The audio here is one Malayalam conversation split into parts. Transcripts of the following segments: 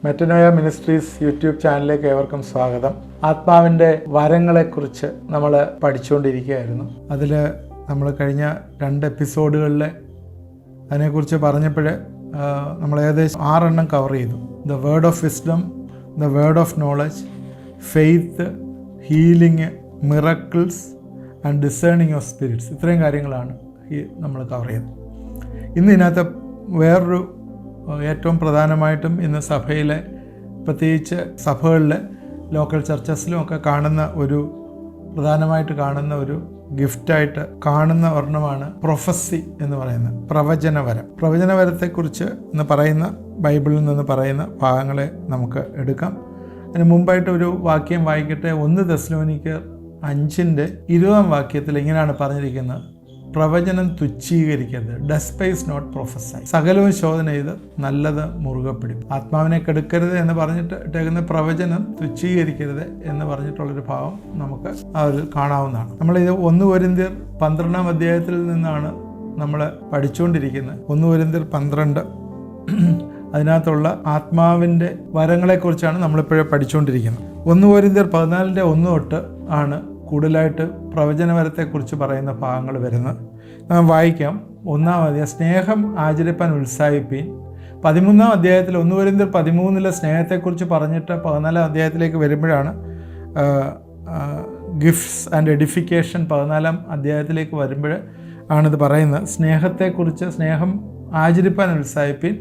മെറ്റനോയ മിനിസ്ട്രീസ് യൂട്യൂബ് ചാനലിലേക്ക് ഏവർക്കും സ്വാഗതം. ആത്മാവിൻ്റെ വരങ്ങളെക്കുറിച്ച് നമ്മൾ പഠിച്ചുകൊണ്ടിരിക്കുകയായിരുന്നു. അതിൽ നമ്മൾ കഴിഞ്ഞ 2 എപ്പിസോഡുകളിൽ അതിനെക്കുറിച്ച് പറഞ്ഞപ്പോൾ നമ്മൾ ഏകദേശം 6 എണ്ണം കവർ ചെയ്തു. The word of wisdom, the word of knowledge, faith, healing, miracles and discerning of spirits. ഇത്രയും കാര്യങ്ങളാണ് നമ്മൾ കവർ ചെയ്തത്. ഇന്ന് ഇതിനകത്ത് വേറൊരു ഏറ്റവും പ്രധാനമായിട്ടും ഇന്ന് സഭയിലെ, പ്രത്യേകിച്ച് സഭകളിലെ ലോക്കൽ ചർച്ചസിലും ഒക്കെ പ്രധാനമായിട്ട് കാണുന്ന ഒരു ഗിഫ്റ്റായിട്ട് കാണുന്ന ഒരെണ്ണമാണ് പ്രൊഫസി എന്ന് പറയുന്നത്, പ്രവചനവരം. പ്രവചനവരത്തെക്കുറിച്ച് ഇന്ന് പറയുന്ന ബൈബിളിൽ നിന്ന് പറയുന്ന ഭാഗങ്ങളെ നമുക്ക് എടുക്കാം. അതിന് മുമ്പായിട്ട് ഒരു വാക്യം വായിക്കട്ടെ. 1 തെസ്സലോനിക്കർ 5:20 ഇങ്ങനെയാണ് പറഞ്ഞിരിക്കുന്നത്: പ്രവചനം തുച്ഛീകരിക്കരുത്, ഡെസ്പൈസ് നോട്ട് പ്രൊഫസൈ. സകലവും ശോധന ചെയ്ത് നല്ലത് മുറുകെ പിടിക്കും. ആത്മാവിനെ കെടുക്കരുത് എന്ന് പറഞ്ഞിട്ട് ഇട്ടേക്കുന്ന പ്രവചനം തുച്ഛീകരിക്കരുത് എന്ന് പറഞ്ഞിട്ടുള്ളൊരു ഭാവം നമുക്ക് അതിൽ കാണാവുന്നതാണ്. നമ്മളിത് 1 കൊരിന്ത്യർ 12 അധ്യായത്തിൽ നിന്നാണ് നമ്മൾ പഠിച്ചുകൊണ്ടിരിക്കുന്നത്. 1 കൊരിന്ത്യർ 12 അതിനകത്തുള്ള ആത്മാവിൻ്റെ വരങ്ങളെക്കുറിച്ചാണ് നമ്മളിപ്പോഴേ പഠിച്ചുകൊണ്ടിരിക്കുന്നത്. 1 കൊരിന്ത്യർ 14:1 തൊട്ട് ആണ് കൂടുതലായിട്ട് പ്രവചനവരത്തെക്കുറിച്ച് പറയുന്ന ഭാഗങ്ങൾ വരുന്നത്. വായിക്കാം. 1-ാം അധ്യായം, സ്നേഹം ആചരിപ്പാൻ ഉത്സാഹിപ്പീൻ. 13-ാം അധ്യായത്തിൽ 1 കൊരിന്ത്യർ 13 സ്നേഹത്തെക്കുറിച്ച് പറഞ്ഞിട്ട് 14-ാം അധ്യായത്തിലേക്ക് വരുമ്പോഴാണ് ഗിഫ്റ്റ്സ് ആൻഡ് എഡിഫിക്കേഷൻ 14-ാം അധ്യായത്തിലേക്ക് വരുമ്പോൾ ആണിത് പറയുന്നത്. സ്നേഹത്തെക്കുറിച്ച്, സ്നേഹം ആചരിപ്പാൻ ഉത്സാഹിപ്പീൻ,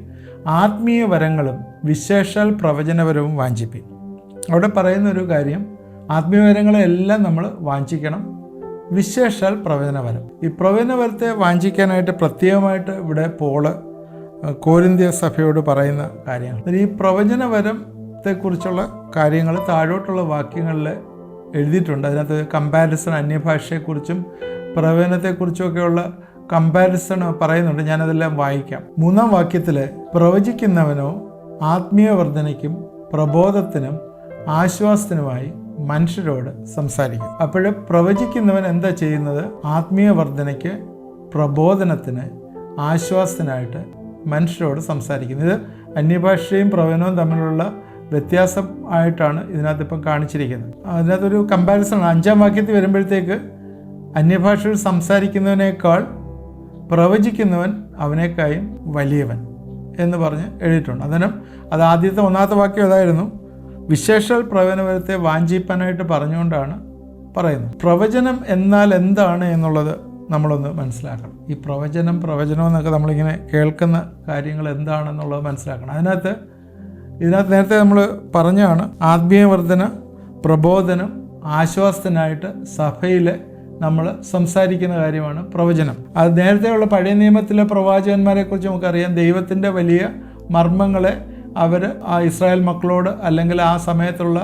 ആത്മീയ വരങ്ങളും വിശേഷാൽ പ്രവചനപരവും വാഞ്ചിപ്പീൻ. അവിടെ പറയുന്നൊരു കാര്യം, ആത്മീയവരങ്ങളെല്ലാം നമ്മൾ വാഞ്ചിക്കണം, വിശേഷാൽ പ്രവചനവരം. ഈ പ്രവചനവരത്തെ വാഞ്ചിക്കാനായിട്ട് പ്രത്യേകമായിട്ട് ഇവിടെ പോള് കോരിന്ത്യ സഭയോട് പറയുന്ന കാര്യങ്ങൾ. ഈ പ്രവചനവരത്തെക്കുറിച്ചുള്ള കാര്യങ്ങൾ താഴോട്ടുള്ള വാക്യങ്ങളിൽ എഴുതിയിട്ടുണ്ട്. അതിനകത്ത് കമ്പാരിസൺ, അന്യഭാഷയെക്കുറിച്ചും പ്രവചനത്തെക്കുറിച്ചുമൊക്കെയുള്ള കമ്പാരിസൺ പറയുന്നുണ്ട്. ഞാനതെല്ലാം വായിക്കാം. 3-ാം വാക്യത്തിൽ, പ്രവചിക്കുന്നവനോ ആത്മീയ വർധനയ്ക്കും പ്രബോധത്തിനും ആശ്വാസത്തിനുമായി മനുഷ്യരോട് സംസാരിക്കും. അപ്പോൾ പ്രവചിക്കുന്നവൻ എന്താ ചെയ്യുന്നത്? ആത്മീയ വർധനയ്ക്ക്, പ്രബോധനത്തിന്, ആശ്വാസത്തിനായിട്ട് മനുഷ്യരോട് സംസാരിക്കുന്നത്. ഇത് അന്യഭാഷയും പ്രവചനവും തമ്മിലുള്ള വ്യത്യാസം ആയിട്ടാണ് ഇതിനകത്ത് ഇപ്പം കാണിച്ചിരിക്കുന്നത്. അതിനകത്തൊരു കമ്പാരിസൺ 5-ാം വാക്യത്തിൽ വരുമ്പോഴത്തേക്ക്, അന്യഭാഷയിൽ സംസാരിക്കുന്നവനേക്കാൾ പ്രവചിക്കുന്നവൻ അവനേക്കായും വലിയവൻ എന്ന് പറഞ്ഞ് എഴുതിയിട്ടുണ്ട്. അന്നേരം അത് ആദ്യത്തെ 1-ാമത്തെ വാക്യം അതായിരുന്നു. വിശേഷാൽ പ്രവചനവരത്തെ വാഞ്ചിപ്പാനായിട്ട് പറഞ്ഞുകൊണ്ടാണ് പറയുന്നത്. പ്രവചനം എന്നാൽ എന്താണ് എന്നുള്ളത് നമ്മളൊന്ന് മനസ്സിലാക്കണം. ഈ പ്രവചനം എന്നൊക്കെ നമ്മളിങ്ങനെ കേൾക്കുന്ന കാര്യങ്ങൾ എന്താണെന്നുള്ളത് മനസ്സിലാക്കണം. ഇതിനകത്ത് നേരത്തെ നമ്മൾ പറഞ്ഞാണ്, ആത്മീയവർദ്ധന, പ്രബോധനം, ആശ്വാസത്തിനായിട്ട് സഭയിൽ നമ്മൾ സംസാരിക്കുന്ന കാര്യമാണ് പ്രവചനം. അത് നേരത്തെയുള്ള പഴയ നിയമത്തിലെ പ്രവാചകന്മാരെക്കുറിച്ച് നമുക്കറിയാം. ദൈവത്തിൻ്റെ വലിയ മർമ്മങ്ങളെ അവർ ആ ഇസ്രായേൽ മക്കളോട്, അല്ലെങ്കിൽ ആ സമയത്തുള്ള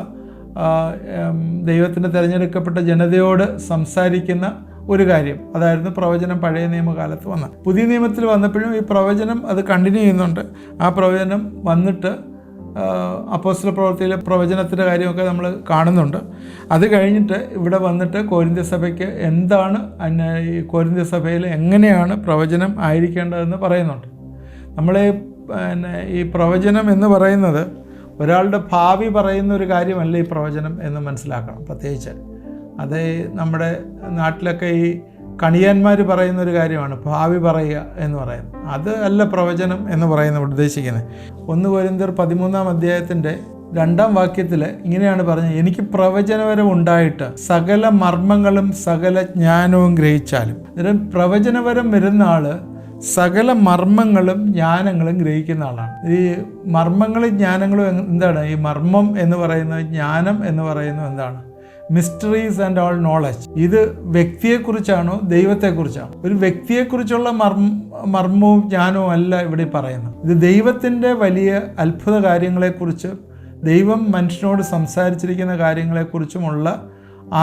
ദൈവത്തിൻ്റെ തിരഞ്ഞെടുക്കപ്പെട്ട ജനതയോട് സംസാരിക്കുന്ന ഒരു കാര്യം, അതായിരുന്നു പ്രവചനം പഴയ നിയമകാലത്ത് വന്ന. പുതിയ നിയമത്തിൽ വന്നപ്പോഴും ഈ പ്രവചനം അത് കണ്ടിന്യൂ ചെയ്യുന്നുണ്ട്. ആ പ്രവചനം വന്നിട്ട് അപ്പോസ്തല പ്രവൃത്തിയിലെ പ്രവചനത്തിൻ്റെ കാര്യമൊക്കെ നമ്മൾ കാണുന്നുണ്ട്. അത് കഴിഞ്ഞിട്ട് ഇവിടെ വന്നിട്ട് കോരിന്ത്യ സഭയ്ക്ക് എന്താണ്, ഈ കോരിന്ത്യ സഭയിൽ എങ്ങനെയാണ് പ്രവചനം ആയിരിക്കേണ്ടതെന്ന് പറയുന്നുണ്ട്. ഈ പ്രവചനം എന്ന് പറയുന്നത് ഒരാളുടെ ഭാവി പറയുന്ന ഒരു കാര്യമല്ല ഈ പ്രവചനം എന്ന് മനസ്സിലാക്കണം. പ്രത്യേകിച്ച് അത് നമ്മുടെ നാട്ടിലൊക്കെ ഈ കണിയാന്മാർ പറയുന്ന ഒരു കാര്യമാണ് ഭാവി പറയുക എന്ന് പറയുന്നത്. അത് അല്ല പ്രവചനം എന്ന് പറയുന്നത് ഉദ്ദേശിക്കുന്നത്. 1 കൊരിന്ത്യർ 13-ാം അധ്യായത്തിൻ്റെ 2-ാം വാക്യത്തിൽ ഇങ്ങനെയാണ് പറഞ്ഞത്: എനിക്ക് പ്രവചനവരം ഉണ്ടായിട്ട് സകല മർമ്മങ്ങളും സകല ജ്ഞാനവും ഗ്രഹിച്ചാലും. അന്നേരം പ്രവചനവരം വരുന്ന ആള് സകല മർമ്മങ്ങളും ജ്ഞാനങ്ങളും ഗ്രഹിക്കുന്ന ആളാണ്. ഈ മർമ്മങ്ങളും ജ്ഞാനങ്ങളും എന്താണ്? ഈ മർമ്മം എന്ന് പറയുന്നത്, ജ്ഞാനം എന്ന് പറയുന്നത് എന്താണ്? Mysteries and all knowledge. ഇത് വ്യക്തിയെക്കുറിച്ചാണോ ദൈവത്തെക്കുറിച്ചാണോ? ഒരു വ്യക്തിയെക്കുറിച്ചുള്ള മർമ്മവും ജ്ഞാനവും അല്ല ഇവിടെ പറയുന്നത്. ഇത് ദൈവത്തിൻ്റെ വലിയ അത്ഭുത കാര്യങ്ങളെക്കുറിച്ച്, ദൈവം മനുഷ്യനോട് സംസാരിച്ചിരിക്കുന്ന കാര്യങ്ങളെക്കുറിച്ചുമുള്ള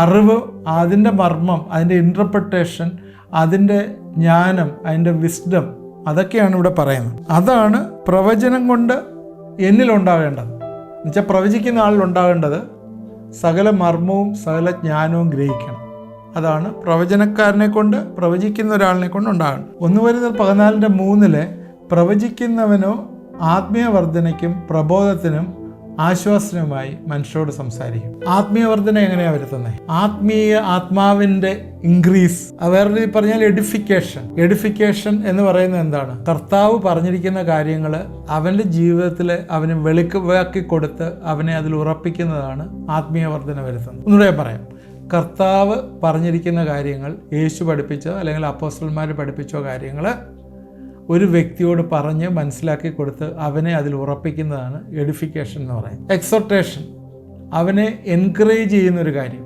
അറിവ്, അതിൻ്റെ മർമ്മം, അതിൻ്റെ ഇൻ്റർപ്രിട്ടേഷൻ, അതിൻ്റെ ജ്ഞാനം, അതിൻ്റെ വിസ്ഡം, അതൊക്കെയാണ് ഇവിടെ പറയുന്നത്. അതാണ് പ്രവചനം കൊണ്ട് എന്നിലുണ്ടാകേണ്ടത്. എന്നുവെച്ചാൽ പ്രവചിക്കുന്ന ആളിലുണ്ടാകേണ്ടത് സകല മർമ്മവും സകല ജ്ഞാനവും ഗ്രഹിക്കണം. അതാണ് പ്രവചനക്കാരനെ കൊണ്ട്, പ്രവചിക്കുന്ന ഒരാളിനെ കൊണ്ട് ഉണ്ടാകണം. 1 കൊരിന്ത്യർ 14:3 പ്രവചിക്കുന്നവനോ ആത്മീയ വർധനയ്ക്കും പ്രബോധത്തിനും ആശ്വാസനവുമായി മനുഷ്യരോട് സംസാരിക്കും. ആത്മീയവർദ്ധന എങ്ങനെയാണ് വരുത്തുന്നത്? ആത്മാവിൻ്റെ ഇൻക്രീസ്. വേറെ രീതി പറഞ്ഞാൽ എഡിഫിക്കേഷൻ എന്ന് പറയുന്നത് എന്താണ്? കർത്താവ് പറഞ്ഞിരിക്കുന്ന കാര്യങ്ങൾ അവൻ്റെ ജീവിതത്തിൽ അവന് വെളിവാക്കി കൊടുത്ത് അവനെ അതിൽ ഉറപ്പിക്കുന്നതാണ് ആത്മീയവർദ്ധന വരുത്തുന്നത്. ഒന്നുകൂടെ പറയാം. കർത്താവ് പറഞ്ഞിരിക്കുന്ന കാര്യങ്ങൾ, യേശു പഠിപ്പിച്ചോ അല്ലെങ്കിൽ അപ്പോസ്തലന്മാർ പഠിപ്പിച്ചോ കാര്യങ്ങൾ ഒരു വ്യക്തിയോട് പറഞ്ഞ് മനസ്സിലാക്കി കൊടുത്ത് അവനെ അതിൽ ഉറപ്പിക്കുന്നതാണ് എഡിഫിക്കേഷൻ എന്ന് പറയുന്നത്. എക്സോർട്ടേഷൻ, അവനെ എൻകറേജ് ചെയ്യുന്നൊരു കാര്യം,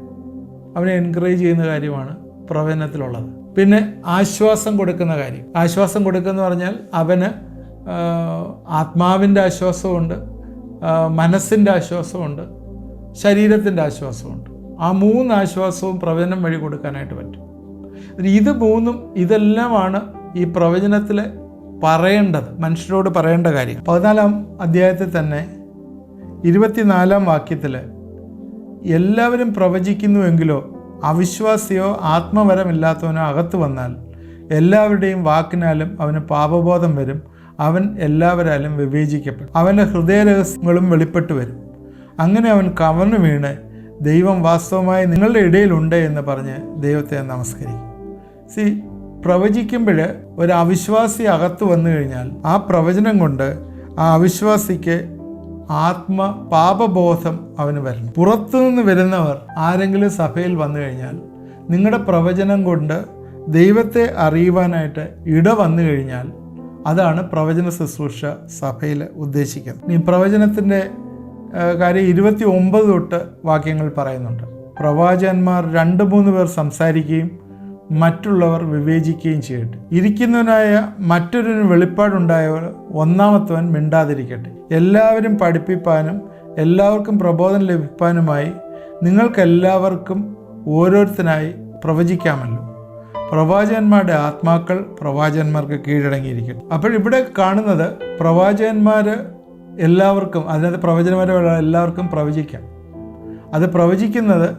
അവനെ എൻകറേജ് ചെയ്യുന്ന കാര്യമാണ് പ്രവചനത്തിലുള്ളത്. പിന്നെ ആശ്വാസം കൊടുക്കുന്ന കാര്യം. ആശ്വാസം കൊടുക്കുന്ന പറഞ്ഞാൽ അവന് ആത്മാവിൻ്റെ ആശ്വാസമുണ്ട്, മനസ്സിൻ്റെ ആശ്വാസമുണ്ട്, ശരീരത്തിൻ്റെ ആശ്വാസമുണ്ട്. ആ 3 ആശ്വാസവും പ്രവചനം വഴി കൊടുക്കാനായിട്ട് പറ്റും. ഇതെല്ലാമാണ് ഈ പ്രവചനത്തിൽ പറയേണ്ടത്, മനുഷ്യരോട് പറയേണ്ട കാര്യം. 14-ാം അധ്യായത്തിൽ തന്നെ 24-ാം വാക്യത്തിൽ എല്ലാവരും പ്രവചിക്കുന്നുവെങ്കിലോ അവിശ്വാസിയോ ആത്മവരമില്ലാത്തവനോ അകത്ത് വന്നാൽ എല്ലാവരുടെയും വാക്കിനാലും അവന് പാപബോധം വരും, അവൻ എല്ലാവരാലും വിവേചിക്കപ്പെടും, അവൻ്റെ ഹൃദയരഹസ്യങ്ങളും വെളിപ്പെട്ടു വരും. അങ്ങനെ അവൻ കവർന്നു വീണ് ദൈവം വാസ്തവമായി നിങ്ങളുടെ ഇടയിലുണ്ട് എന്ന് പറഞ്ഞ് ദൈവത്തെ നമസ്കരിക്കും. പ്രവചിക്കുമ്പോൾ ഒരു അവിശ്വാസി അകത്ത് വന്നു കഴിഞ്ഞാൽ ആ പ്രവചനം കൊണ്ട് ആ അവിശ്വാസിക്ക് പാപബോധം അവന് വരണം. പുറത്തുനിന്ന് വരുന്നവർ ആരെങ്കിലും സഭയിൽ വന്നു കഴിഞ്ഞാൽ നിങ്ങളുടെ പ്രവചനം കൊണ്ട് ദൈവത്തെ അറിയുവാനായിട്ട് വന്നു കഴിഞ്ഞാൽ അതാണ് പ്രവചന ശുശ്രൂഷ സഭയിൽ ഉദ്ദേശിക്കുന്നത്. ഈ പ്രവചനത്തിൻ്റെ കാര്യം 29 തൊട്ട് വാക്യങ്ങൾ പറയുന്നുണ്ട്. പ്രവാചകന്മാർ 2-3 പേർ സംസാരിക്കുകയും മറ്റുള്ളവർ വിവേചിക്കുകയും ചെയ്യട്ടെ. ഇരിക്കുന്നവനായ മറ്റൊരു വെളിപ്പാടുണ്ടായവർ ഒന്നാമത്തവൻ മിണ്ടാതിരിക്കട്ടെ. എല്ലാവരും പഠിപ്പിപ്പാനും എല്ലാവർക്കും പ്രബോധനം ലഭിപ്പാനുമായി നിങ്ങൾക്കെല്ലാവർക്കും ഓരോരുത്തനായി പ്രവചിക്കാമല്ലോ. പ്രവാചകന്മാരുടെ ആത്മാക്കൾ പ്രവാചകന്മാർക്ക് കീഴടങ്ങിയിരിക്കട്ടെ. അപ്പോഴിവിടെ കാണുന്നത് പ്രവാചകന്മാർ എല്ലാവർക്കും, അതിനകത്ത് പ്രവചനപരമുള്ള എല്ലാവർക്കും പ്രവചിക്കാം. അത് പ്രവചിക്കുന്നത്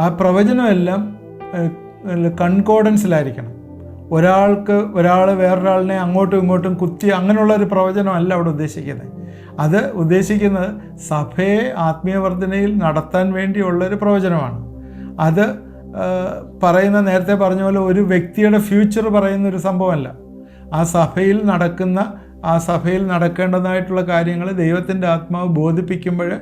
ആ പ്രവചനമെല്ലാം കൺകോർഡൻസിലായിരിക്കണം. ഒരാൾ വേറൊരാളിനെ അങ്ങോട്ടും ഇങ്ങോട്ടും കുത്തി അങ്ങനെയുള്ള ഒരു പ്രവചനമല്ല അവിടെ ഉദ്ദേശിക്കുന്നത്. അത് ഉദ്ദേശിക്കുന്നത് സഭയെ ആത്മീയവർദ്ധനയിൽ നടത്താൻ വേണ്ടിയുള്ളൊരു പ്രവചനമാണ്. അത് നേരത്തെ പറഞ്ഞ പോലെ ഒരു വ്യക്തിയുടെ ഫ്യൂച്ചർ പറയുന്നൊരു സംഭവമല്ല. ആ സഭയിൽ നടക്കേണ്ടതായിട്ടുള്ള കാര്യങ്ങൾ ദൈവത്തിൻ്റെ ആത്മാവ് ബോധിപ്പിക്കുമ്പോൾ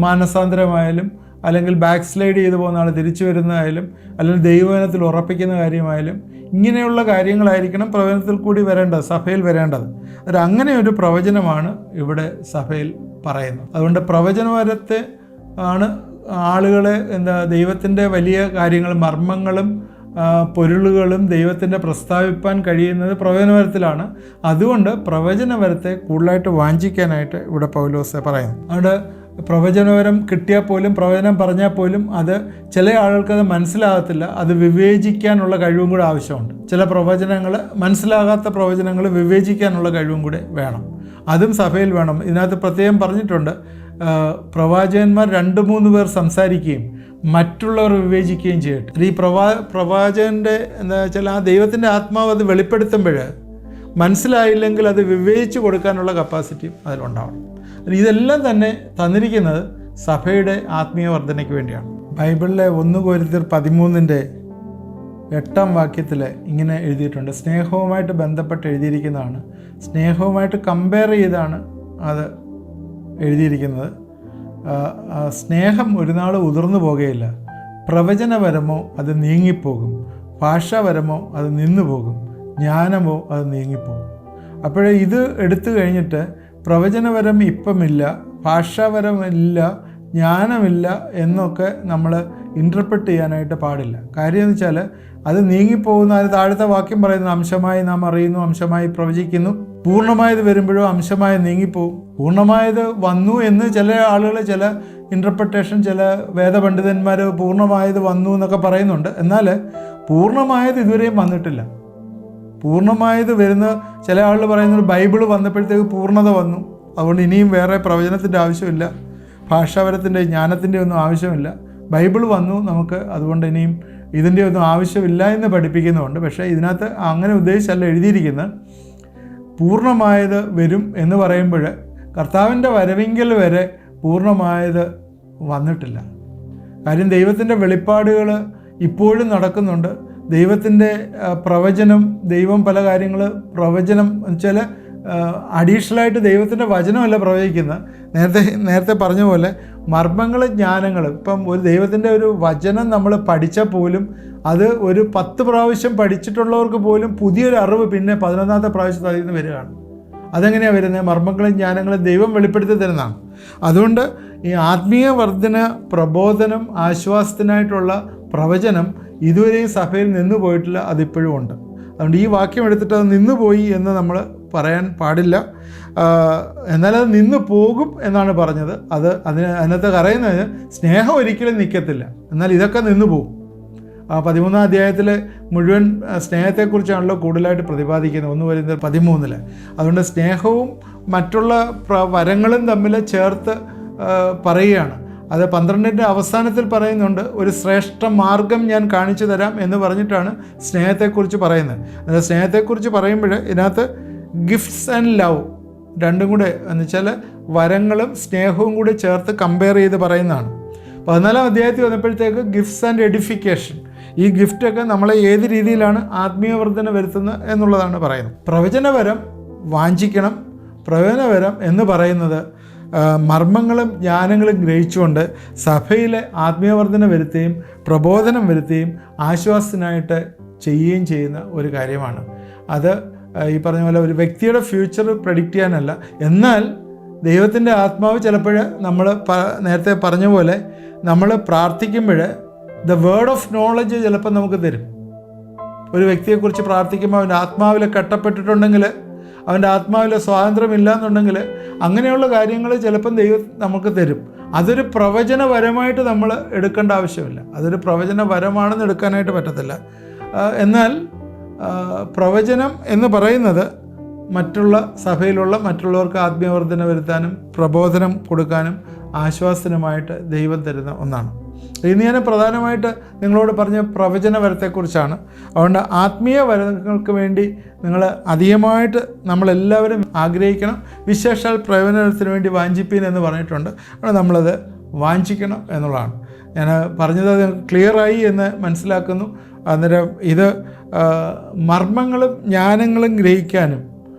മാനസാന്തരമായാലും അല്ലെങ്കിൽ ബാക്ക് സ്ലൈഡ് ചെയ്ത് പോകുന്ന ആൾ തിരിച്ചു വരുന്നതായാലും അല്ലെങ്കിൽ ദൈവവചനത്തിൽ ഉറപ്പിക്കുന്ന കാര്യമായാലും ഇങ്ങനെയുള്ള കാര്യങ്ങളായിരിക്കണം പ്രവചനത്തിൽ കൂടി സഭയിൽ വരേണ്ടത്. അങ്ങനെ ഒരു പ്രവചനമാണ് ഇവിടെ സഭയിൽ പറയുന്നത്. അതുകൊണ്ട് പ്രവചനപരത്തെ ആണ് ആളുകളെ ദൈവത്തിൻ്റെ വലിയ കാര്യങ്ങൾ, മർമ്മങ്ങളും പൊരുളുകളും ദൈവത്തിൻ്റെ പ്രസ്താവിപ്പാൻ കഴിയുന്നത് പ്രവചനപരത്തിലാണ്. അതുകൊണ്ട് പ്രവചനപരത്തെ കൂടുതലായിട്ട് വാഞ്ചിക്കാനായിട്ട് ഇവിടെ പൗലോസ് പറയുന്നു. അതുകൊണ്ട് പ്രവചനപരം കിട്ടിയാൽ പോലും, പ്രവചനം പറഞ്ഞാൽ പോലും അത് ചില ആളുകൾക്കത് മനസ്സിലാകത്തില്ല. അത് വിവേചിക്കാനുള്ള കഴിവും കൂടെ ആവശ്യമുണ്ട്. ചില പ്രവചനങ്ങൾ, മനസ്സിലാകാത്ത പ്രവചനങ്ങൾ വിവേചിക്കാനുള്ള കഴിവും കൂടെ വേണം. അതും സഭയിൽ വേണം. ഇതിനകത്ത് പ്രത്യേകം പറഞ്ഞിട്ടുണ്ട്, പ്രവാചകന്മാർ 2-3 പേർ സംസാരിക്കുകയും മറ്റുള്ളവർ വിവേചിക്കുകയും ചെയ്യട്ടെ. ഈ പ്രവാചകൻ്റെ എന്താ വെച്ചാൽ ആ ദൈവത്തിൻ്റെ ആത്മാവ് അത് വെളിപ്പെടുത്തുമ്പോൾ മനസ്സിലായില്ലെങ്കിൽ അത് വിവേചിച്ച് കൊടുക്കാനുള്ള കപ്പാസിറ്റിയും അതിലുണ്ടാവണം. ഇതെല്ലാം തന്നെ തന്നിരിക്കുന്നത് സഭയുടെ ആത്മീയ വർദ്ധനയ്ക്ക് വേണ്ടിയാണ്. ബൈബിളിലെ 1 കൊരിന്ത്യർ 13-8 വാക്യത്തിൽ ഇങ്ങനെ എഴുതിയിട്ടുണ്ട്. സ്നേഹവുമായിട്ട് ബന്ധപ്പെട്ട് എഴുതിയിരിക്കുന്നതാണ്. സ്നേഹവുമായിട്ട് കമ്പയർ ചെയ്താണ് അത് എഴുതിയിരിക്കുന്നത്. സ്നേഹം ഒരു നാൾ ഉതിർന്നു പോകുകയില്ല. പ്രവചനപരമോ അത് നീങ്ങിപ്പോകും, ഭാഷാപരമോ അത് നിന്നുപോകും, ജ്ഞാനമോ അത് നീങ്ങിപ്പോകും. അപ്പോഴേ ഇത് എടുത്തു കഴിഞ്ഞിട്ട് പ്രവചനപരം ഇപ്പമില്ല, ഭാഷാപരമില്ല, ജ്ഞാനമില്ല എന്നൊക്കെ നമ്മൾ ഇൻ്റർപ്രറ്റ് ചെയ്യാനായിട്ട് പാടില്ല. കാര്യം എന്ന് വെച്ചാൽ അത് നീങ്ങിപ്പോകുന്ന, അത് താഴത്തെ വാക്യം പറയുന്നു, അംശമായി നാം അറിയുന്നു, അംശമായി പ്രവചിക്കുന്നു. പൂർണ്ണമായത് വരുമ്പോഴോ അംശമായി നീങ്ങിപ്പോകും. പൂർണ്ണമായത് വന്നു എന്ന് ചില ആളുകൾ, ചില ഇൻ്റർപ്രിട്ടേഷൻ, ചില വേദപണ്ഡിതന്മാർ പൂർണ്ണമായത് വന്നു എന്നൊക്കെ പറയുന്നുണ്ട്. എന്നാൽ പൂർണ്ണമായത് ഇതുവരെയും വന്നിട്ടില്ല. പൂർണ്ണമായത് വരുന്ന ചില ആളുകൾ പറയുന്നത് ബൈബിള് വന്നപ്പോഴത്തേക്ക് പൂർണ്ണത വന്നു, അതുകൊണ്ട് ഇനിയും വേറെ പ്രവചനത്തിൻ്റെ ആവശ്യമില്ല, ഭാഷാപരത്തിൻ്റെ ജ്ഞാനത്തിൻ്റെ ഒന്നും ആവശ്യമില്ല, ബൈബിൾ വന്നു നമുക്ക്, അതുകൊണ്ട് ഇനിയും ഇതിൻ്റെ ഒന്നും ആവശ്യമില്ല എന്ന് പഠിപ്പിക്കുന്നുണ്ട്. പക്ഷേ ഇതിനകത്ത് അങ്ങനെ ഉദ്ദേശിച്ചല്ല എഴുതിയിരിക്കുന്നത്. പൂർണ്ണമായത് വരും എന്ന് പറയുമ്പോൾ കർത്താവിൻ്റെ വരവിങ്കൽ വരെ പൂർണ്ണമായത് വന്നിട്ടില്ല. കാര്യം ദൈവത്തിൻ്റെ വെളിപ്പാടുകൾ ഇപ്പോഴും നടക്കുന്നുണ്ട്. ദൈവത്തിൻ്റെ പ്രവചനം, ദൈവം പല കാര്യങ്ങൾ പ്രവചനം വെച്ചാൽ അഡീഷണലായിട്ട് ദൈവത്തിൻ്റെ വചനമല്ല പ്രവചിക്കുന്നത്. നേരത്തെ പറഞ്ഞ പോലെ മർമ്മങ്ങൾ, ജ്ഞാനങ്ങൾ. ഇപ്പം ഒരു ദൈവത്തിൻ്റെ ഒരു വചനം നമ്മൾ പഠിച്ചാൽ പോലും അത് ഒരു 10 പ്രാവശ്യം പഠിച്ചിട്ടുള്ളവർക്ക് പോലും പുതിയൊരു അറിവ് പിന്നെ 11ാമത്തെ പ്രാവശ്യത്തിൽ അതിൽ നിന്ന് വരികയാണ്. അതെങ്ങനെയാണ് വരുന്നത്? മർമ്മങ്ങളും ജ്ഞാനങ്ങളും ദൈവം വെളിപ്പെടുത്തി തരുന്നതാണ്. അതുകൊണ്ട് ഈ ആത്മീയ വർധന, പ്രബോധനം, ആശ്വാസത്തിനായിട്ടുള്ള പ്രവചനം ഇതുവരെയും സഭയിൽ നിന്നു പോയിട്ടില്ല, അതിപ്പോഴും ഉണ്ട്. അതുകൊണ്ട് ഈ വാക്യം എടുത്തിട്ട് അത് നിന്നുപോയി എന്ന് നമ്മൾ പറയാൻ പാടില്ല. എന്നാൽ അത് നിന്നു പോകും എന്നാണ് പറഞ്ഞത്. അതിനകത്ത് പറയുന്നത് സ്നേഹം ഒരിക്കലും നിൽക്കത്തില്ല, എന്നാൽ ഇതൊക്കെ നിന്നു പോകും. 13ാം അധ്യായത്തിൽ മുഴുവൻ സ്നേഹത്തെക്കുറിച്ചാണല്ലോ കൂടുതലായിട്ട് പ്രതിപാദിക്കുന്നത്, 1 കൊരിന്ത്യർ 13. അതുകൊണ്ട് സ്നേഹവും മറ്റുള്ള വരങ്ങളും തമ്മിൽ ചേർത്ത് പറയുകയാണ്. അത് 12ന്റെ അവസാനത്തിൽ പറയുന്നുണ്ട്, ഒരു ശ്രേഷ്ഠ മാർഗം ഞാൻ കാണിച്ചു തരാം എന്ന് പറഞ്ഞിട്ടാണ് സ്നേഹത്തെക്കുറിച്ച് പറയുന്നത്. അതായത് സ്നേഹത്തെക്കുറിച്ച് പറയുമ്പോൾ ഇതിനകത്ത് ഗിഫ്റ്റ്സ് ആൻഡ് ലവ് രണ്ടും കൂടെ എന്ന് വെച്ചാൽ വരങ്ങളും സ്നേഹവും കൂടി ചേർത്ത് കമ്പയർ ചെയ്ത് പറയുന്നതാണ്. 14ാം അധ്യായത്തിൽ വന്നപ്പോഴത്തേക്ക് ഗിഫ്റ്റ്സ് ആൻഡ് എഡിഫിക്കേഷൻ, ഈ ഗിഫ്റ്റൊക്കെ നമ്മളെ ഏത് രീതിയിലാണ് ആത്മീയവർദ്ധന വരുത്തുന്നത് എന്നുള്ളതാണ് പറയുന്നത്. പ്രവചനവരം വാഞ്ചിക്കണം. പ്രവചനവരം എന്ന് പറയുന്നത് മർമ്മങ്ങളും ജ്ഞാനങ്ങളും ഗ്രഹിച്ചുകൊണ്ട് സഭയിലെ ആത്മീയവർദ്ധന വരുത്തുകയും പ്രബോധനം വരുത്തുകയും ആശ്വാസത്തിനായിട്ട് ചെയ്യുകയും ചെയ്യുന്ന ഒരു കാര്യമാണ്. അത് ഈ പറഞ്ഞ പോലെ ഒരു വ്യക്തിയുടെ ഫ്യൂച്ചർ പ്രഡിക്റ്റ് ചെയ്യാനല്ല, എന്നാൽ ദൈവത്തിൻ്റെ ആത്മാവ് ചിലപ്പോൾ നമ്മൾ നേരത്തെ പറഞ്ഞ പോലെ നമ്മൾ പ്രാർത്ഥിക്കുമ്പോൾ ദ വേർഡ് ഓഫ് നോളജ് ചിലപ്പോൾ നമുക്ക് തരും. ഒരു വ്യക്തിയെക്കുറിച്ച് പ്രാർത്ഥിക്കുമ്പോൾ അവൻ്റെ ആത്മാവിൽ കെട്ടപ്പെട്ടിട്ടുണ്ടെങ്കിൽ, അവൻ്റെ ആത്മാവിൽ സ്വാതന്ത്ര്യമില്ല എന്നുണ്ടെങ്കിൽ അങ്ങനെയുള്ള കാര്യങ്ങൾ ചിലപ്പം ദൈവം നമുക്ക് തരും. അതൊരു പ്രവചനപരമായിട്ട് നമ്മൾ എടുക്കേണ്ട ആവശ്യമില്ല. അതൊരു പ്രവചനപരമാണെന്ന് എടുക്കാനായിട്ട് പറ്റത്തില്ല. എന്നാൽ പ്രവചനം എന്ന് പറയുന്നത് മറ്റുള്ള സഭയിലുള്ള മറ്റുള്ളവർക്ക് ആത്മീയവർദ്ധന വരുത്താനും പ്രബോധനം കൊടുക്കാനും ആശ്വാസത്തിനുമായിട്ട് ദൈവം തരുന്ന ഒന്നാണ്. ഇന്ന് ഞാൻ പ്രധാനമായിട്ട് നിങ്ങളോട് പറഞ്ഞ പ്രവചനവരത്തെക്കുറിച്ചാണ്. അതുകൊണ്ട് ആത്മീയ വരങ്ങൾക്ക് വേണ്ടി നിങ്ങൾ അധികമായിട്ട് നമ്മളെല്ലാവരും ആഗ്രഹിക്കണം. വിശേഷാൽ പ്രവചനത്തിന് വേണ്ടി വാഞ്ചിപ്പീൻ എന്ന് പറഞ്ഞിട്ടുണ്ട്. അതുകൊണ്ട് നമ്മളത് വാഞ്ചിക്കണം എന്നുള്ളതാണ്. ഞാൻ പറഞ്ഞത് ക്ലിയറായി എന്ന് മനസ്സിലാക്കുന്നു. അന്നേരം ഇത് മർമ്മങ്ങളും ജ്ഞാനങ്ങളും ഗ്രഹിക്കാനും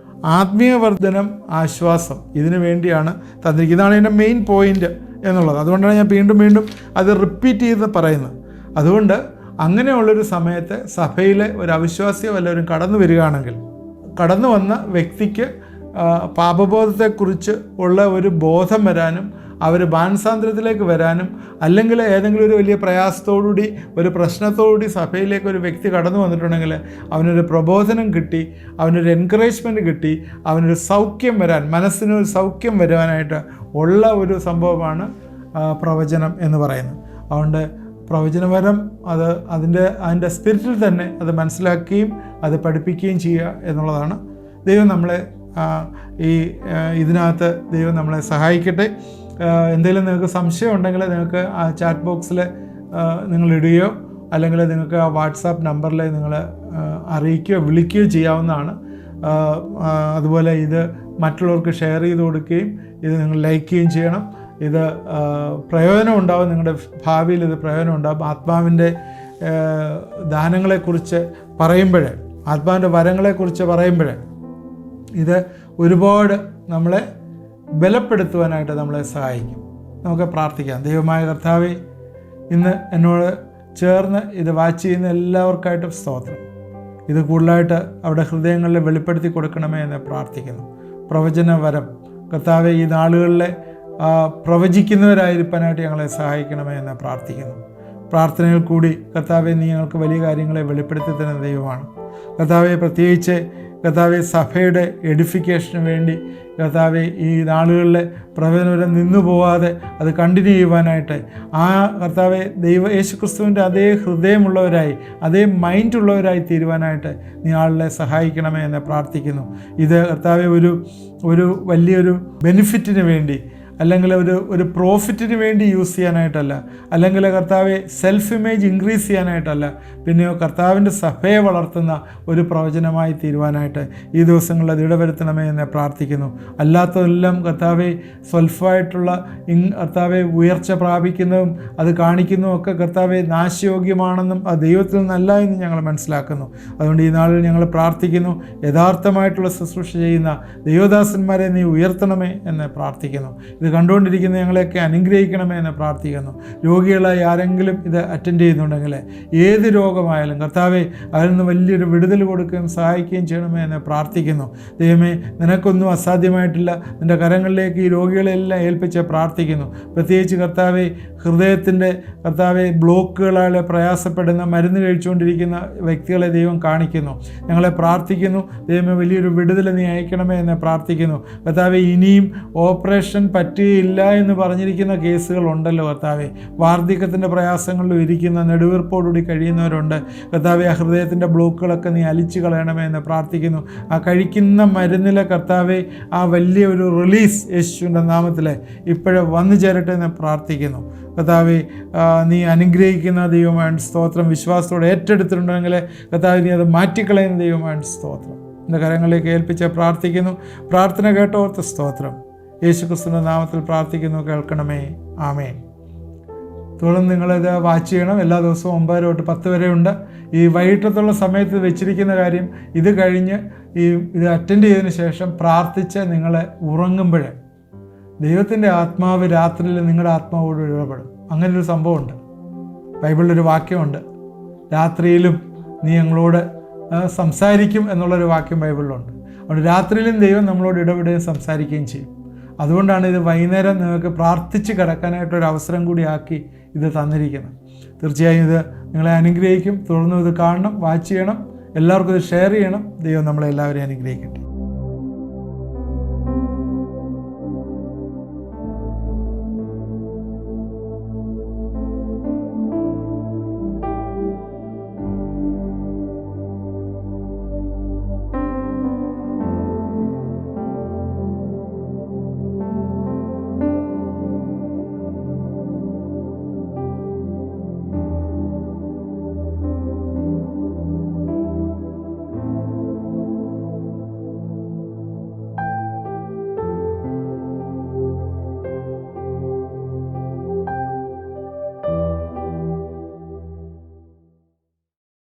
ആത്മീയവർദ്ധനം, ആശ്വാസം, ഇതിനു വേണ്ടിയാണ് തന്നിരിക്കുന്നത്. ഇതാണ് ഇതിൻ്റെ മെയിൻ പോയിൻ്റ് എന്നുള്ളത്. അതുകൊണ്ടാണ് ഞാൻ വീണ്ടും വീണ്ടും അത് റിപ്പീറ്റ് ചെയ്ത് പറയുന്നത്. അതുകൊണ്ട് അങ്ങനെയുള്ളൊരു സമയത്ത് സഭയിലെ ഒരു അവിശ്വാസിയോ വല്ലവരും കടന്നു വരികയാണെങ്കിൽ, കടന്നു വന്ന വ്യക്തിക്ക് പാപബോധത്തെക്കുറിച്ച് ഉള്ള ഒരു ബോധം വരാനും അവർ മാനസാന്തരത്തിലേക്ക് വരാനും, അല്ലെങ്കിൽ ഏതെങ്കിലും ഒരു വലിയ പ്രയാസത്തോടുകൂടി ഒരു പ്രശ്നത്തോടുകൂടി സഭയിലേക്ക് ഒരു വ്യക്തി കടന്നു വന്നിട്ടുണ്ടെങ്കിൽ അവനൊരു പ്രബോധനം കിട്ടി, അവനൊരു എൻകറേജ്മെൻറ്റ് കിട്ടി, അവനൊരു സൗഖ്യം വരാൻ, മനസ്സിനൊരു സൗഖ്യം വരുവാനായിട്ട് ഉള്ള ഒരു സംഭവമാണ് പ്രവചനം എന്ന് പറയുന്നത്. അതുകൊണ്ട് പ്രവചനപരം അതിൻ്റെ സ്പിരിറ്റിൽ തന്നെ അത് മനസ്സിലാക്കുകയും അത് പഠിപ്പിക്കുകയും ചെയ്യുക എന്നുള്ളതാണ്. ദൈവം നമ്മളെ ഇതിനകത്ത് ദൈവം നമ്മളെ സഹായിക്കട്ടെ. എന്തെങ്കിലും നിങ്ങൾക്ക് സംശയം ഉണ്ടെങ്കിൽ നിങ്ങൾക്ക് ആ ചാറ്റ് ബോക്സിൽ നിങ്ങൾ ഇടുകയോ അല്ലെങ്കിൽ നിങ്ങൾക്ക് ആ വാട്സാപ്പ് നമ്പറിൽ നിങ്ങൾ അറിയിക്കുകയോ വിളിക്കുകയോ ചെയ്യാവുന്നതാണ്. അതുപോലെ ഇത് മറ്റുള്ളവർക്ക് ഷെയർ ചെയ്ത് കൊടുക്കുകയും ഇത് നിങ്ങൾ ലൈക്ക് ചെയ്യുകയും ചെയ്യണം. ഇത് പ്രയോജനം ഉണ്ടാവും, നിങ്ങളുടെ ഭാവിയിൽ ഇത് പ്രയോജനം ഉണ്ടാകും. ആത്മാവിൻ്റെ ദാനങ്ങളെക്കുറിച്ച് പറയുമ്പോൾ, ആത്മാവിൻ്റെ വരങ്ങളെക്കുറിച്ച് പറയുമ്പോൾ ഇത് ഒരുപാട് നമ്മളെ ബലപ്പെടുത്തുവാനായിട്ട് നമ്മളെ സഹായിക്കും. നമുക്ക് പ്രാർത്ഥിക്കാം. ദൈവമായ കർത്താവേ, ഇന്ന് എന്നോട് ചേർന്ന് ഇത് വാച്ച് ചെയ്യുന്ന എല്ലാവർക്കായിട്ടും സ്തോത്രം. ഇത് കൂടുതലായിട്ട് അവിടെ ഹൃദയങ്ങളിൽ വെളിപ്പെടുത്തി കൊടുക്കണമേ എന്ന് പ്രാർത്ഥിക്കുന്നു. പ്രവചന വരം കർത്താവെ ഈ നാളുകളിലെ പ്രവചിക്കുന്നവരായിരിക്കാനായിട്ട് ഞങ്ങളെ സഹായിക്കണമേ എന്ന് പ്രാർത്ഥിക്കുന്നു. പ്രാർത്ഥനയിൽ കൂടി കർത്താവെ നീ ഞങ്ങൾക്ക് വലിയ കാര്യങ്ങളെ വെളിപ്പെടുത്തി തരുന്ന ദൈവമാണ്. കർത്താവെ പ്രത്യേകിച്ച് കർത്താവെ സഭയുടെ എഡിഫിക്കേഷന് വേണ്ടി കർത്താവെ ഈ നാളുകളിലെ പ്രവചനം നിന്നു പോകാതെ അത് കണ്ടിന്യൂ ചെയ്യുവാനായിട്ട് കർത്താവെ യേശുക്രിസ്തുവിൻ്റെ അതേ ഹൃദയമുള്ളവരായി, അതേ മൈൻഡുള്ളവരായി തീരുവാനായിട്ട് നീ ആളെ സഹായിക്കണമേ എന്ന് പ്രാർത്ഥിക്കുന്നു. ഇത് കർത്താവെ ഒരു വലിയൊരു ബെനിഫിറ്റിന് വേണ്ടി, അല്ലെങ്കിൽ ഒരു പ്രോഫിറ്റിന് വേണ്ടി യൂസ് ചെയ്യാനായിട്ടല്ല, അല്ലെങ്കിൽ കർത്താവെ സെൽഫ് ഇമേജ് ഇൻക്രീസ് ചെയ്യാനായിട്ടല്ല, പിന്നെയോ കർത്താവിൻ്റെ സഭയെ വളർത്തുന്ന ഒരു പ്രവചനമായി തീരുവാനായിട്ട് ഈ ദിവസങ്ങളിൽ അത് ഇടവരുത്തണമേ എന്ന് പ്രാർത്ഥിക്കുന്നു. അല്ലാത്തതെല്ലാം കർത്താവെ സ്വൽഫമായിട്ടുള്ള കർത്താവെ ഉയർച്ച പ്രാപിക്കുന്നതും അത് കാണിക്കുന്നതും ഒക്കെ കർത്താവെ നാശയോഗ്യമാണെന്നും അത് ദൈവത്തിൽ നിന്നല്ല എന്ന് ഞങ്ങൾ മനസ്സിലാക്കുന്നു. അതുകൊണ്ട് ഈ നാളിൽ ഞങ്ങൾ പ്രാർത്ഥിക്കുന്നു, യഥാർത്ഥമായിട്ടുള്ള ശുശ്രൂഷ ചെയ്യുന്ന ദൈവദാസന്മാരെ നീ ഉയർത്തണമേ എന്ന് പ്രാർത്ഥിക്കുന്നു. ഇത് കണ്ടുകൊണ്ടിരിക്കുന്ന ഞങ്ങളെയൊക്കെ അനുഗ്രഹിക്കണമേ എന്ന് പ്രാർത്ഥിക്കുന്നു. രോഗികളായി ആരെങ്കിലും ഇത് അറ്റൻഡ് ചെയ്യുന്നുണ്ടെങ്കിൽ ഏത് രോഗമായാലും കർത്താവെ അതിൽ നിന്ന് വലിയൊരു വിടുതൽ കൊടുക്കുകയും സഹായിക്കുകയും ചെയ്യണമേ എന്ന് പ്രാർത്ഥിക്കുന്നു. ദൈവമേ, നിനക്കൊന്നും അസാധ്യമായിട്ടില്ല. നിൻ്റെ കരങ്ങളിലേക്ക് ഈ രോഗികളെല്ലാം ഏൽപ്പിച്ച് പ്രാർത്ഥിക്കുന്നു. പ്രത്യേകിച്ച് കർത്താവെ ഹൃദയത്തിൻ്റെ കർത്താവെ ബ്ലോക്കുകളാൽ പ്രയാസപ്പെടുന്ന മരുന്ന് കഴിച്ചുകൊണ്ടിരിക്കുന്ന വ്യക്തികളെ ദൈവം കാണിക്കുന്നു. ഞങ്ങളെ പ്രാർത്ഥിക്കുന്നു. ദൈവമേ, വലിയൊരു വിടുതൽ നീ അയക്കണമേ എന്ന് പ്രാർത്ഥിക്കുന്നു. കർത്താവെ, ഇനിയും ഓപ്പറേഷൻ പറ്റുകയില്ല എന്ന് പറഞ്ഞിരിക്കുന്ന കേസുകളുണ്ടല്ലോ കർത്താവെ. വാർദ്ധക്യത്തിൻ്റെ പ്രയാസങ്ങളിലും ഇരിക്കുന്ന നെടുവീർപ്പോടുകൂടി കഴിയുന്നവരുണ്ട് കർത്താവെ. ആ ഹൃദയത്തിൻ്റെ ബ്ലോക്കുകളൊക്കെ നീ അലിച്ചു കളയണമേ എന്ന് പ്രാർത്ഥിക്കുന്നു. ആ കഴിക്കുന്ന മരുന്നിലെ കർത്താവെ ആ വലിയൊരു റിലീസ് യേശുവിൻ്റെ നാമത്തിൽ ഇപ്പോഴേ വന്നു ചേരട്ടെ എന്ന് പ്രാർത്ഥിക്കുന്നു. കർത്താവെ, നീ അനുഗ്രഹിക്കുന്ന ദൈവമാണ് സ്തോത്രം. വിശ്വാസത്തോടെ ഏറ്റെടുത്തിട്ടുണ്ടെങ്കിൽ കർത്താവെ നീ അത് മാറ്റിക്കളയുന്ന ദൈവമാണ് സ്തോത്രം. എൻ്റെ കരങ്ങളിലേക്ക് ഏൽപ്പിച്ച് പ്രാർത്ഥിക്കുന്നു. പ്രാർത്ഥന കേട്ടോർത്ത് സ്തോത്രം. യേശുക്രിസ്തുവിൻ്റെ നാമത്തിൽ പ്രാർത്ഥിക്കുന്നു, കേൾക്കണമേ. ആമേൻ. തുടർന്ന് നിങ്ങളിത് വാച്ച് ചെയ്യണം. എല്ലാ ദിവസവും 9 തൊട്ട് 10 വരെ ഉണ്ട്. ഈ വൈകിട്ടത്തുള്ള സമയത്ത് വെച്ചിരിക്കുന്ന കാര്യം, ഇത് കഴിഞ്ഞ് ഇത് അറ്റൻഡ് ചെയ്തതിന് ശേഷം പ്രാർത്ഥിച്ച് നിങ്ങൾ ഉറങ്ങുമ്പോഴേ ദൈവത്തിൻ്റെ ആത്മാവ് രാത്രിയിൽ നിങ്ങളുടെ ആത്മാവോട് ഇടപെടും. അങ്ങനൊരു സംഭവമുണ്ട്. ബൈബിളിലൊരു വാക്യമുണ്ട്, രാത്രിയിലും നീ ഞങ്ങളോട് സംസാരിക്കും എന്നുള്ളൊരു വാക്യം ബൈബിളിലുണ്ട്. അതുകൊണ്ട് രാത്രിയിലും ദൈവം നമ്മളോട് ഇടപെടുകയും സംസാരിക്കുകയും ചെയ്യും. അതുകൊണ്ടാണ് ഇത് വൈകുന്നേരം നിങ്ങൾക്ക് പ്രാർത്ഥിച്ച് കിടക്കാനായിട്ടൊരു അവസരം കൂടി ആക്കി ഇത് തന്നിരിക്കുന്നത്. തീർച്ചയായും ഇത് നിങ്ങളെ അനുഗ്രഹിക്കും. തുടർന്ന് ഇത് കാണണം, വാച്ച് ചെയ്യണം, എല്ലാവർക്കും ഇത് ഷെയർ ചെയ്യണം. ദൈവം നമ്മളെല്ലാവരെയും അനുഗ്രഹിക്കട്ടെ.